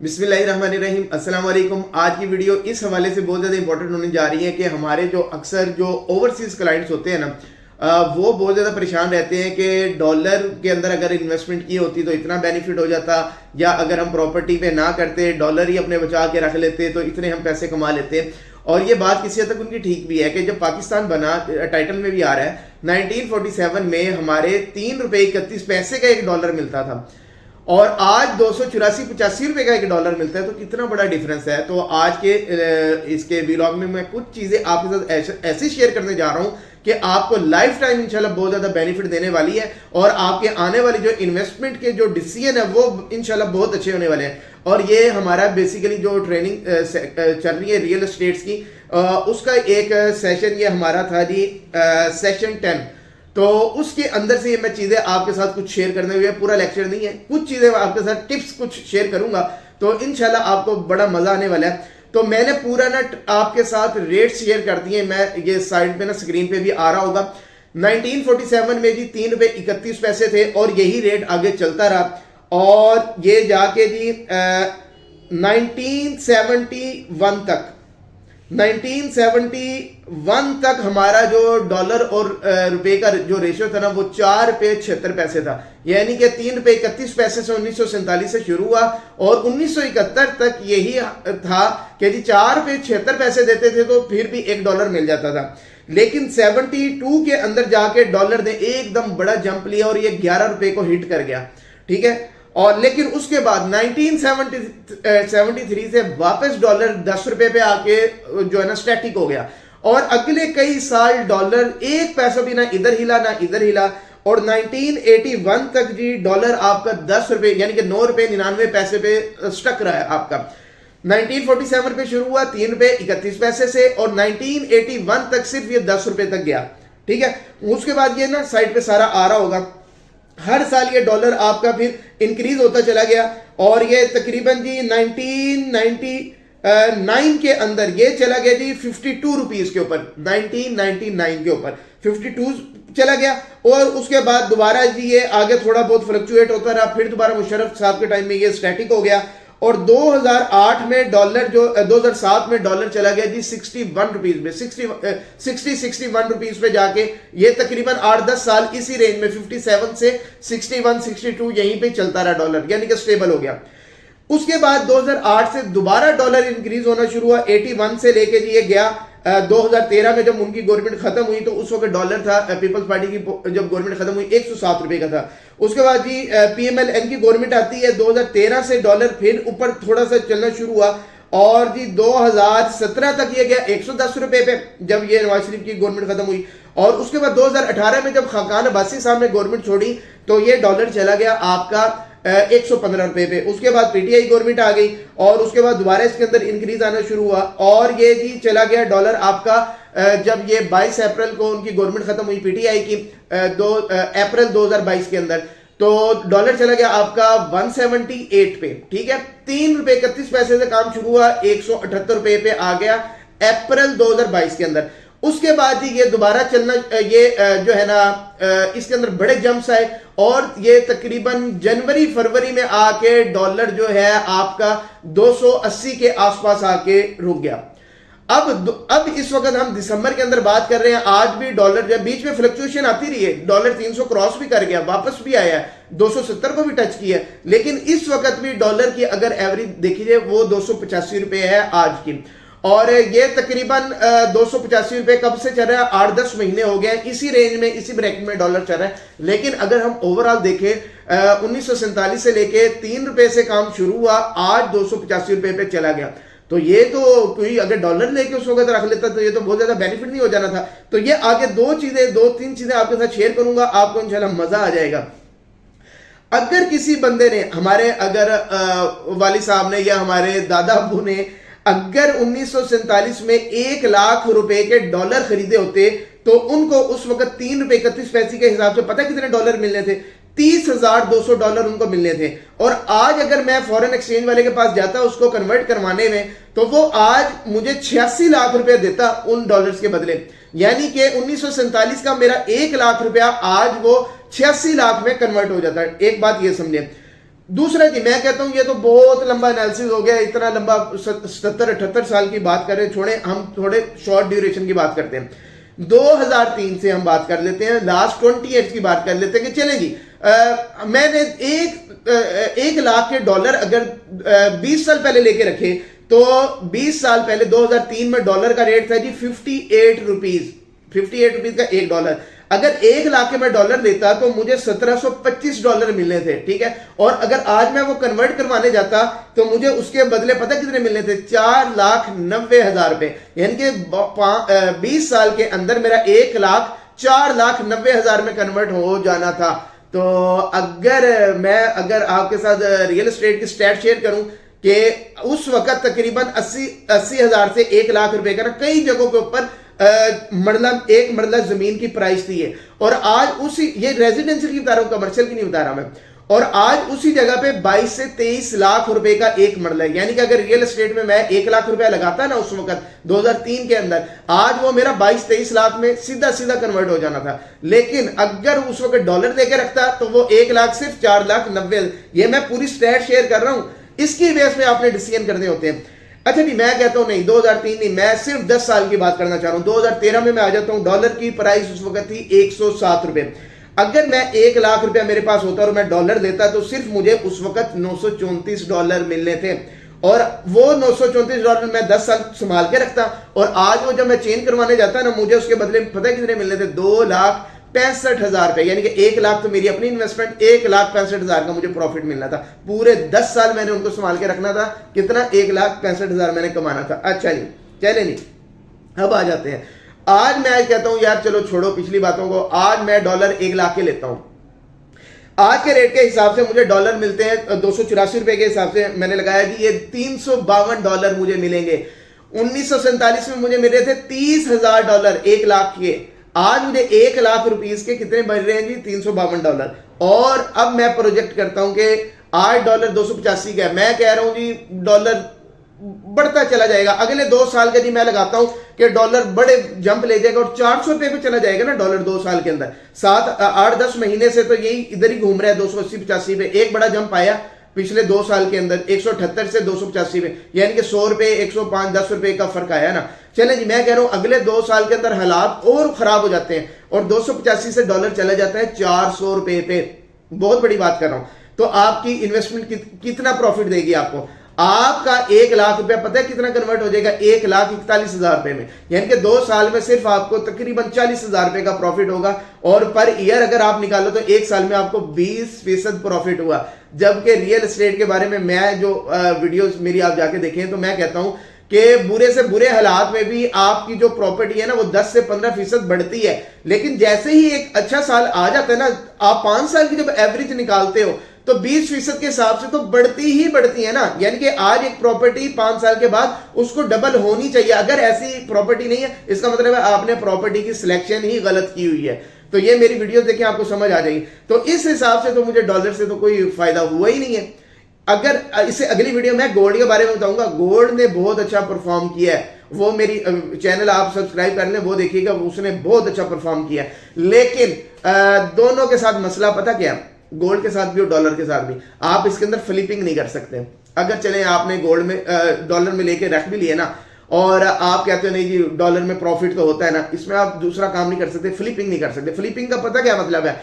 बिस्मिल्लाहिर्रहमानिर्रहीम, अस्सलाम वालेकुम। आज की वीडियो इस हवाले से बहुत ज़्यादा इंपॉर्टेंट होने जा रही है कि हमारे जो अक्सर जो ओवरसीज़ क्लाइंट्स होते हैं ना, वो बहुत ज़्यादा परेशान रहते हैं कि डॉलर के अंदर अगर इन्वेस्टमेंट की होती तो इतना बेनिफिट हो जाता, या अगर हम प्रॉपर्टी पे ना करते, डॉलर ही अपने बचा के रख लेते तो इतने हम पैसे कमा लेते। और ये बात किसी हद तक उनकी ठीक भी है कि जब पाकिस्तान बना, टाइटल में भी आ रहा है, 1947 में हमारे 3 रुपये 31 पैसे का एक डॉलर मिलता था और आज 284-85 रुपए का एक डॉलर मिलता है। तो कितना बड़ा डिफरेंस है। तो आज के इसके व्लॉग में मैं कुछ चीजें आपके साथ ऐसे शेयर करने जा रहा हूं कि आपको लाइफ टाइम इंशाल्लाह बहुत ज्यादा बेनिफिट देने वाली है और आपके आने वाली जो इन्वेस्टमेंट के जो डिसीजन है वो इंशाल्लाह बहुत अच्छे होने वाले हैं। और ये हमारा बेसिकली जो ट्रेनिंग चल रही है रियल एस्टेट्स की, उसका एक सेशन ये हमारा था जी, सेशन 10। तो उसके अंदर से ये मैं चीजें आपके साथ कुछ शेयर करने हुए, पूरा लेक्चर नहीं है, कुछ चीजें आपके साथ टिप्स कुछ शेयर करूंगा, तो इंशाल्लाह आपको बड़ा मजा आने वाला है। तो मैंने पूरा ना आपके साथ रेट शेयर कर दिए, मैं ये साइड पे ना स्क्रीन पे भी आ रहा होगा। 1947 में जी 3 रुपए 31 पैसे थे और यही रेट आगे चलता रहा और ये जाके जी 1971 तक हमारा जो डॉलर और रुपए का जो रेशियो था ना, वो 4 रुपए 76 पैसे था। यानी कि 3 रुपए 31 पैसे से 1947 से शुरू हुआ और 1971 तक यही था कि जी 4 रुपए 76 पैसे देते थे तो फिर भी $1 मिल जाता था। लेकिन 72 के अंदर जाके डॉलर ने एकदम बड़ा जंप लिया और ये 11 रुपए को हिट कर गया, ठीक है। और लेकिन उसके बाद 1973 से वापस डॉलर 10 रुपए पे आके जो है ना स्टैटिक हो गया और अगले कई साल डॉलर एक पैसा भी ना इधर हिला ना इधर हिला और 1981 तक जी डॉलर आपका 10 रुपए यानी कि 9 रुपए 99 पैसे पे स्टक रहा है आपका। 1947 पे शुरू हुआ 3 रुपए 31 पैसे से और 1981 तक सिर्फ ये 10 रुपए तक गया, ठीक है। उसके बाद ये ना साइड पे सारा आ रहा होगा, हर साल ये डॉलर आपका फिर इंक्रीज होता चला गया और ये तकरीबन जी 1999 के अंदर ये चला गया जी 52 रुपीज के ऊपर, 1999 के ऊपर 52 चला गया। और उसके बाद दोबारा जी ये आगे थोड़ा बहुत फ्लक्चुएट होता रहा, फिर दोबारा मुशर्रफ साहब के टाइम में ये स्टैटिक हो गया और 2008 में डॉलर जो 2007 में डॉलर चला गया जी 61 रुपीज में, 61 रुपीज पे जाके ये तकरीबन 8-10 साल इसी रेंज में 57 से 61-62 यहीं पे चलता रहा डॉलर, यानी कि स्टेबल हो गया। उसके बाद 2008 से दोबारा डॉलर इंक्रीज होना शुरू हुआ, 81 से लेके जी ये गया 2013 में जब उनकी गवर्नमेंट खत्म हुई तो उस वक्त डॉलर था, पीपल्स पार्टी की जब गवर्नमेंट खत्म हुई 107 रुपए का था। उसके बाद जी PMLN की गवर्नमेंट आती है, 2013 से डॉलर फिर ऊपर थोड़ा सा चलना शुरू हुआ और जी 2017 तक ये गया 110 रुपए पे जब ये नवाज शरीफ की गवर्नमेंट खत्म हुई। और उसके बाद 2018 में जब खाकान अब्बासी साहब ने गवर्नमेंट छोड़ी तो ये डॉलर चला गया आपका 115 रुपए पे। उसके बाद PTI गवर्नमेंट आ गई और उसके बाद दोबारा इसके अंदर इंक्रीज आना शुरू हुआ और ये जी चला गया डॉलर आपका जब ये 22 अप्रैल को उनकी गवर्नमेंट खत्म हुई PTI की 2 अप्रैल 2022 के अंदर, तो डॉलर चला गया आपका 178 पे, ठीक है। 3 रुपए 31 पैसे से काम शुरू हुआ, 178 रुपए पे आ गया अप्रैल 2022 के अंदर। उसके बाद जी ये दोबारा चलना, ये जो है ना इसके अंदर बड़े जंप्स आए और ये तकरीबन जनवरी फरवरी में आके डॉलर जो है आपका 280 के आसपास आके रुक गया। अब इस वक्त हम दिसंबर के अंदर बात कर रहे हैं, आज भी डॉलर जब बीच में फ्लक्चुएशन आती रही है, डॉलर 300 क्रॉस भी कर गया, वापस भी आया है, 270 को भी टच किया, लेकिन इस वक्त भी डॉलर की अगर एवरेज देखिए वो 285 रुपए है आज की। और ये तकरीबन 285 रुपए कब से चल रहा है, 8-10 महीने हो गए इसी रेंज में, इसी ब्रैकेट में डॉलर चल रहा है। लेकिन अगर हम ओवरऑल देखें 1947 से लेके 3 रुपए से काम शुरू हुआ, आज 285 रुपए पे चला गया। तो ये तो कोई अगर डॉलर लेके उस वक्त रख लेता तो ये तो बहुत ज्यादा बेनिफिट नहीं हो जाना था। तो ये आगे 2-3 चीजें आपके साथ शेयर करूंगा, आपको इंशाल्लाह मजा आ जाएगा। अगर किसी बंदे ने, हमारे अगर वाली साहब ने या हमारे दादा अबू ने अगर 1947 में 1 लाख रुपए के डॉलर खरीदे होते तो उनको उस वक्त 3 रुपए 31 पैसे के हिसाब से पता कितने डॉलर मिलने थे, $30,200 उनको मिलने थे। और आज अगर मैं फॉरेन एक्सचेंज वाले के पास जाता उसको कन्वर्ट करवाने में तो वो आज मुझे 86 लाख रुपए देता उन डॉलर्स के बदले। यानी कि 1947 का मेरा 1 लाख रुपया आज वो 86 लाख में कन्वर्ट हो जाता है। एक बात ये समझे, दूसरा जी, मैं कहता हूं ये तो बहुत लंबा एनालिसिस हो गया, इतना लंबा 70-78 साल की बात करें, छोड़े, हम थोड़े शॉर्ट ड्यूरेशन की बात करते हैं। 2003 से हम बात कर लेते हैं, लास्ट 20 ईयर्स की बात कर लेते हैं कि चलें जी, मैंने 1 लाख के डॉलर अगर 20 साल पहले लेके रखे, तो 20 साल पहले 2003 में डॉलर का रेट था जी 58 रुपीज, 58 रुपीज का $1। अगर 1 लाख के मैं डॉलर देता तो मुझे $1725 मिलने थे, ठीक है। और अगर आज मैं वो कन्वर्ट करवाने जाता तो मुझे उसके बदले पता कितने मिलने थे? 4,90,000 रुपए। यानी कि 20 साल के अंदर मेरा 1 लाख 4,90,000 में कन्वर्ट हो जाना था। तो अगर आपके साथ रियल एस्टेट की स्टैट शेयर करूं कि उस वक्त तकरीबन 80,000 से 1 लाख रुपए का ना कई जगहों के ऊपर एक मरला जमीन की प्राइस थी है। और आज उसी, ये रेजिडेंशियल की बता रहा हूं, कमर्शियल की नहीं बता रहा मैं, और आज उसी जगह पे 22 से 23 लाख रुपए का एक मरला है। यानी कि अगर रियल एस्टेट में मैं 1 लाख रुपया लगाता ना उस वक्त 2003 के अंदर, आज वो मेरा 22-23 लाख में सीधा सीधा कन्वर्ट हो जाना था। लेकिन अगर उस वक्त डॉलर देके रखता तो वो 1 लाख सिर्फ 4,90,000। ये मैं पूरी स्टैट शेयर कर रहा हूं, इसकी बेस में आपने डिसीजन करने होते हैं। अच्छा जी, मैं कहता हूं नहीं 2003 नहीं, मैं सिर्फ 10 साल की बात करना चाह रहा हूं। 2013 में मैं आ जाता हूं, डॉलर की प्राइस उस वक्त थी 107 रुपए। अगर मैं 1 लाख रुपया मेरे पास होता और मैं डॉलर देता तो सिर्फ मुझे उस वक्त $934 मिलने थे। और वो $934 मैं 10 साल संभाल के रखता, और आज वो जब मैं चेंज करवाने जाता ना, मुझे उसके बदले पता है कितने मिलने थे? 2,65,000 रुपए। यानी कि 1 लाख तो मेरी अपनी इन्वेस्टमेंट, 1,65,000 का मुझे प्रॉफिट मिलना था। पूरे 10 साल मैंने उनको संभाल के रखना था, कितना? 1,65,000 मैंने कमाना था। अच्छा जी, चले नहीं, अब आ जाते हैं। आज मैं कहता हूं यार चलो छोड़ो पिछली बातों को, आज मैं डॉलर 1 लाख के लेता हूं। आज के रेट के हिसाब से मुझे डॉलर मिलते हैं 284 रुपए के हिसाब से मैंने लगाया जी, ये $352 मुझे मिलेंगे। 1947 में मुझे मिले थे $30,000 1 लाख के। आज मुझे 1 लाख रुपीस के कितने बन रहे हैं जी? $352। और अब मैं प्रोजेक्ट करता हूं कि आज डॉलर 285 का है। मैं कह रहा हूं जी डॉलर बढ़ता चला जाएगा अगले 2 साल के। जी मैं लगाता हूं कि डॉलर बड़े जंप ले जाएगा और 400 रुपए पे चला जाएगा ना डॉलर 2 साल के अंदर। 7-8-10 महीने से तो यही इधर ही घूम रहा है 280-85 पे। एक बड़ा जंप आया पिछले 2 साल के अंदर 178 से 285 पे, यानी कि 100 रुपए 105-10 रुपए का फर्क आया ना। चले जी, मैं कह रहा हूं अगले 2 साल के अंदर हालात और खराब हो जाते हैं और 285 से डॉलर चला जाता है 400 रुपए पे। बहुत बड़ी बात कर रहा हूं। तो आपकी इन्वेस्टमेंट कितना प्रॉफिट देगी आपको? आपका 1 लाख रुपया पता है कितना कन्वर्ट हो जाएगा? 1,41,000 रुपए में। यानी कि 2 साल में सिर्फ आपको तकरीबन 40,000 रुपए का प्रॉफिट होगा। और पर ईयर अगर आप निकालो तो 1 साल में आपको 20% प्रॉफिट हुआ। जबकि रियल एस्टेट के बारे में मैं जो वीडियोस मेरी आप जाके देखें तो मैं कहता हूं कि बुरे से बुरे हालात में भी आपकी जो प्रॉपर्टी है ना वो 10 से 15% बढ़ती है। लेकिन जैसे ही एक अच्छा साल आ जाता है ना, आप 5 साल की जब एवरेज निकालते हो तो 20% के हिसाब से तो बढ़ती ही बढ़ती है ना। यानी कि आज एक प्रॉपर्टी 5 साल के बाद उसको डबल होनी चाहिए। अगर ऐसी प्रॉपर्टी नहीं है, इसका मतलब है आपने प्रॉपर्टी की सिलेक्शन ही गलत की हुई है। तो ये मेरी वीडियो देखें, आपको समझ आ जाएगी। तो इस हिसाब से तो मुझे डॉलर से तो कोई फायदा हुआ ही नहीं है। अगर इससे अगली वीडियो में गोल्ड के बारे में बताऊंगा। गोल्ड ने बहुत अच्छा परफॉर्म किया है, वो मेरी चैनल आप सब्सक्राइब कर लें, वो देखिएगा, उसने बहुत अच्छा परफॉर्म किया है। लेकिन दोनों के साथ मसला पता क्या? गोल्ड के साथ भी और डॉलर के साथ भी आप इसके अंदर फ्लिपिंग नहीं कर सकते। अगर चले आपने गोल्ड में डॉलर में लेके रख भी लिए ना और आप कहते हो नहीं जी डॉलर में प्रॉफिट तो होता है ना, इसमें आप दूसरा काम नहीं कर सकते, फ्लिपिंग नहीं कर सकते। फ्लिपिंग का पता क्या मतलब है?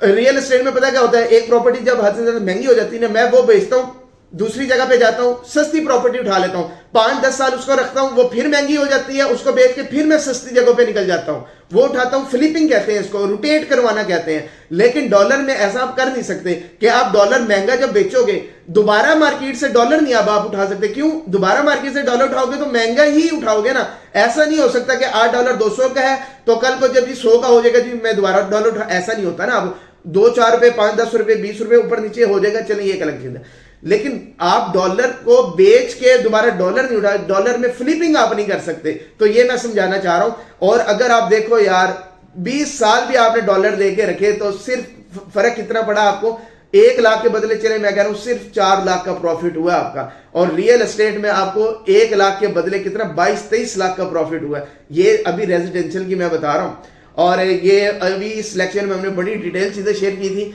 रियल एस्टेट में पता क्या होता है? एक प्रॉपर्टी जब हद से ज्यादा महंगी हो जाती है ना, मैं वो बेचता हूं, दूसरी जगह पे जाता हूं, सस्ती प्रॉपर्टी उठा लेता हूं, 5-10 साल उसको रखता हूं, वो फिर महंगी हो जाती है, उसको बेच के फिर मैं सस्ती जगह पे निकल जाता हूं, वो उठाता हूं। फ्लिपिंग कहते हैं इसको, रोटेट करवाना कहते हैं। लेकिन डॉलर में ऐसा आप कर नहीं सकते कि आप डॉलर महंगा जब बेचोगे दोबारा मार्केट से डॉलर नहीं अब आप उठा सकते। क्यों? दोबारा मार्केट से डॉलर उठाओगे तो महंगा ही उठाओगे ना। ऐसा नहीं हो सकता कि आज डॉलर 200 का है तो कल को जब 100 का हो जाएगा जी मैं दोबारा डॉलर उठा, ऐसा नहीं होता ना। अब 2-4 रुपए 5-10 रुपए 20 रुपए ऊपर नीचे हो जाएगा, चलिए एक अलग चीज है। लेकिन आप डॉलर को बेच के दोबारा डॉलर नहीं उठा, डॉलर में फ्लिपिंग आप नहीं कर सकते। तो ये मैं समझाना चाह रहा हूं। और अगर आप देखो यार 20 साल भी आपने डॉलर देके रखे तो सिर्फ फर्क कितना पड़ा आपको? 1 लाख के बदले चले मैं कह रहा हूं सिर्फ 4 लाख का प्रॉफिट हुआ आपका। और रियल एस्टेट में आपको 1 लाख के बदले कितना 22-23 लाख का प्रॉफिट हुआ। ये अभी रेजिडेंशियल की मैं बता रहा हूं। और ये अभी इस लेक्चर में हमने बड़ी डिटेल चीज़ें शेयर की थी।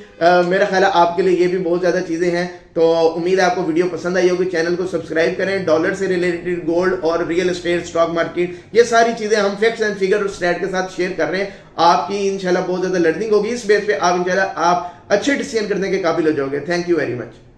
मेरा ख्याल है आपके लिए ये भी बहुत ज़्यादा चीज़ें हैं। तो उम्मीद है आपको वीडियो पसंद आई होगी। चैनल को सब्सक्राइब करें। डॉलर से रिलेटेड, गोल्ड और रियल एस्टेट, स्टॉक मार्केट, ये सारी चीज़ें हम फैक्ट्स एंड फिगर और स्टैट के साथ शेयर कर रहे हैं। आपकी इंशाल्लाह बहुत ज़्यादा लर्निंग होगी। इस बेस पे आप इंशाल्लाह आप अच्छे डिसीजन करने के काबिल हो जाओगे। Thank you very much.